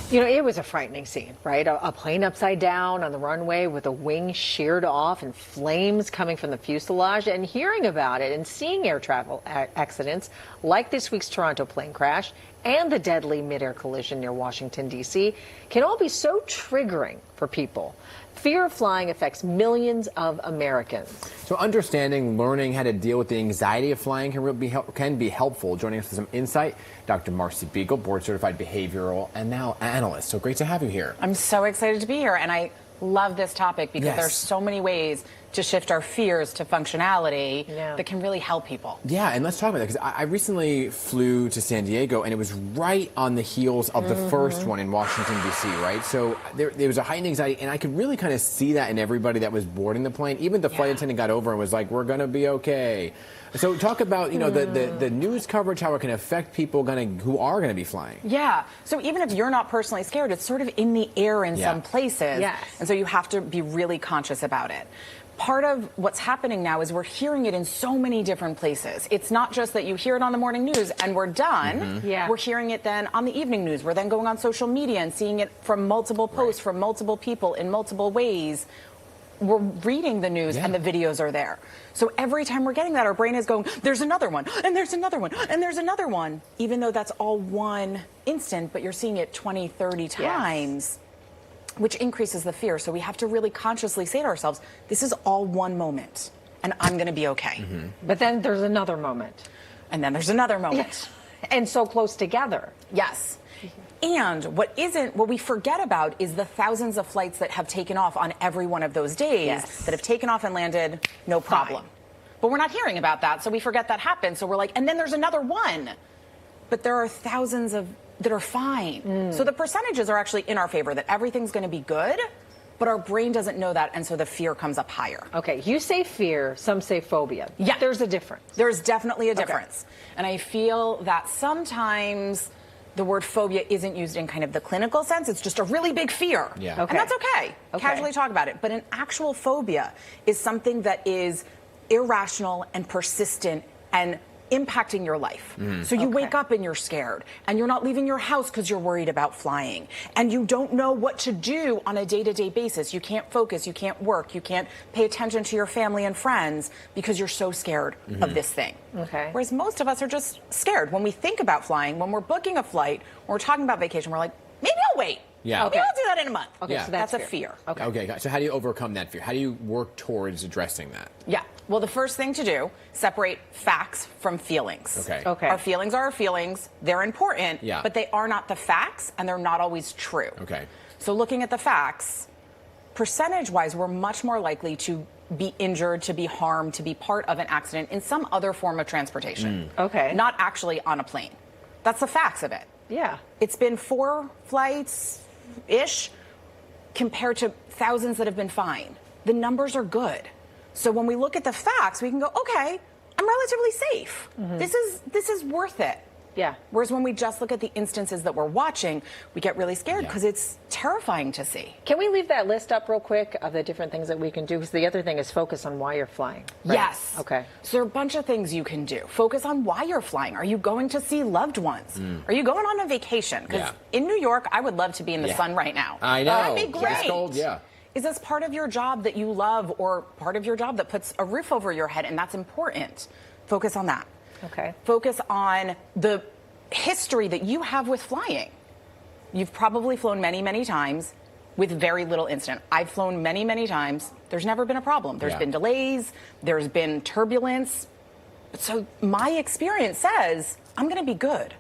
You know, it was a frightening scene, right? A plane upside down on the runway with a wing sheared off and flames coming from the fuselage. And hearing about it and seeing air travel accidents like this week's Toronto plane crash and the deadly midair collision near Washington, D.C. can all be so triggering for people. Fear of flying affects millions of Americans. So understanding, learning how to deal with the anxiety of flying can be helpful. Joining us with some insight, Dr. Marcie Beagle, board-certified behavioral and now analyst. So great to have you here. I'm so excited to be here, and I love this topic because there's so many ways to shift our fears to functionality that can really help people. Yeah, and let's talk about that, because I recently flew to San Diego, and it was right on the heels of the first one in Washington, D.C., right? So there was a heightened anxiety, and I could really kind of see that in everybody that was boarding the plane. Even the flight attendant got over and was like, we're going to be okay. So talk about, you know, the news coverage, how it can affect people who are going to be flying. Yeah. So even if you're not personally scared, it's sort of in the air in some places. Yes. And so you have to be really conscious about it. Part of what's happening now is we're hearing it in so many different places. It's not just that you hear it on the morning news and we're done. We're hearing it then on the evening news. We're then going on social media and seeing it from multiple posts, from multiple people in multiple ways. We're reading the news and the videos are there. So every time we're getting that, our brain is going, there's another one, and there's another one, and there's another one, even though that's all one instant, but you're seeing it 20, 30 times, which increases the fear. So we have to really consciously say to ourselves, this is all one moment, and I'm going to be okay. But then there's another moment. And then there's another moment. And so close together. Yes. And what we forget about is the thousands of flights that have taken off on every one of those days that have taken off and landed, no problem. But we're not hearing about that, so we forget that happened. So we're like, and then there's another one. But there are thousands that are fine. So the percentages are actually in our favor, that everything's going to be good, but our brain doesn't know that, and so the fear comes up higher. Okay, you say fear, some say phobia. Yeah. There's a difference. There's definitely a difference. And I feel that sometimes the word phobia isn't used in kind of the clinical sense. It's just a really big fear. Yeah. And that's okay. Casually talk about it. But an actual phobia is something that is irrational and persistent and impacting your life. So you wake up and you're scared, and you're not leaving your house because you're worried about flying, and you don't know what to do on a day-to-day basis. You can't focus, you can't work, you can't pay attention to your family and friends because you're so scared of this thing. Whereas most of us are just scared. When we think about flying, when we're booking a flight, when we're talking about vacation, we're like, maybe I'll wait. Yeah. Maybe I'll do that in a month. So that's a fear. Okay, so how do you overcome that fear? How do you work towards addressing that? Yeah. Well, the first thing to do, separate facts from feelings. Okay. Our feelings are our feelings. They're important, but they are not the facts, and they're not always true. So looking at the facts, percentage-wise, we're much more likely to be injured, to be harmed, to be part of an accident in some other form of transportation. Not actually on a plane. That's the facts of it. Yeah. It's been 4 flights-ish compared to thousands that have been fine. The numbers are good. So when we look at the facts, we can go, okay, I'm relatively safe. This is worth it. Yeah. Whereas when we just look at the instances that we're watching, we get really scared because it's terrifying to see. Can we leave that list up real quick of the different things that we can do? Because the other thing is focus on why you're flying. Right? Yes. Okay. So there are a bunch of things you can do. Focus on why you're flying. Are you going to see loved ones? Are you going on a vacation? Because in New York, I would love to be in the sun right now. I know. That'd be great. It's cold, Is this part of your job that you love, or part of your job that puts a roof over your head? And that's important. Focus on that. Okay. Focus on the history that you have with flying. You've probably flown many, many times with very little incident. I've flown many, many times. There's never been a problem. There's been delays. There's been turbulence. So my experience says I'm going to be good.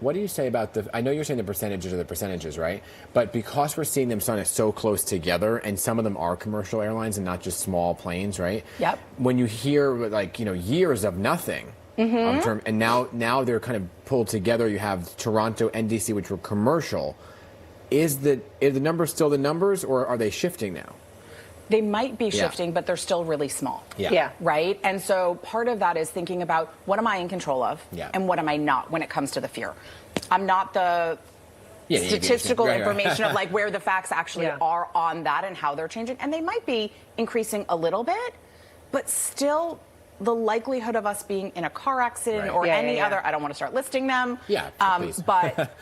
What do you say about I know you're saying the percentages are the percentages, right? But because we're seeing them so close together, and some of them are commercial airlines and not just small planes, right? Yep. When you hear, like, years of nothing, and now they're kind of pulled together. You have Toronto and DC, which were commercial. Is the numbers still the numbers, or are they shifting now? They might be shifting, but they're still really small. Yeah. Right? And so part of that is thinking about, what am I in control of and what am I not when it comes to the fear. I'm not the statistical information of like where the facts actually are on that and how they're changing. And they might be increasing a little bit, but still the likelihood of us being in a car accident or any other, I don't want to start listing them. Please. But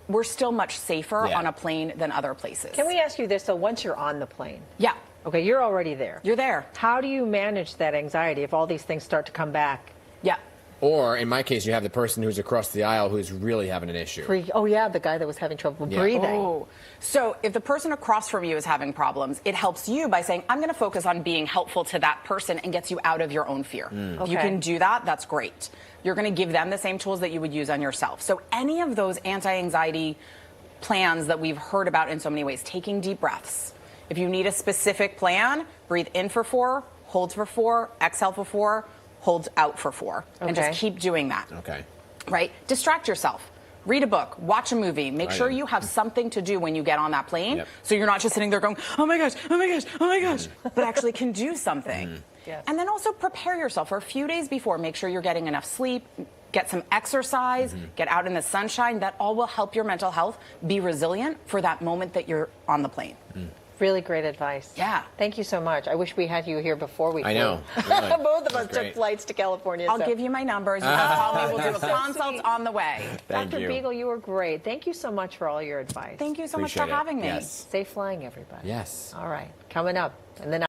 we're still much safer Yeah. on a plane than other places. Can we ask you this, though, once you're on the plane? Yeah. Okay, you're already there. You're there. How do you manage that anxiety if all these things start to come back? Yeah. Or, in my case, you have the person who's across the aisle who's really having an issue. Oh, yeah, the guy that was having trouble breathing. Oh. So if the person across from you is having problems, it helps you by saying, I'm going to focus on being helpful to that person and gets you out of your own fear. If you can do that, that's great. You're going to give them the same tools that you would use on yourself. So any of those anti-anxiety plans that we've heard about in so many ways, taking deep breaths. If you need a specific plan, breathe in for 4, hold for 4, exhale for 4, hold out for 4, and just keep doing that. Okay. Right? Distract yourself. Read a book, watch a movie, make sure you have something to do when you get on that plane, so you're not just sitting there going, oh my gosh, oh my gosh, oh my gosh, but actually can do something. Yes. And then also prepare yourself for a few days before. Make sure you're getting enough sleep, get some exercise, get out in the sunshine. That all will help your mental health be resilient for that moment that you're on the plane. Really great advice. Yeah. Thank you so much. I wish we had you here before we flew. I know. Really. Both of us That's great. took flights to California. I'll give you my numbers. You can call me. We'll do a consult on the way. Thank Dr. you. Beagle, you were great. Thank you so much for all your advice. Thank you so much Appreciate for it. having me. Yes. Safe flying, everybody. Yes. All right. Coming up. And then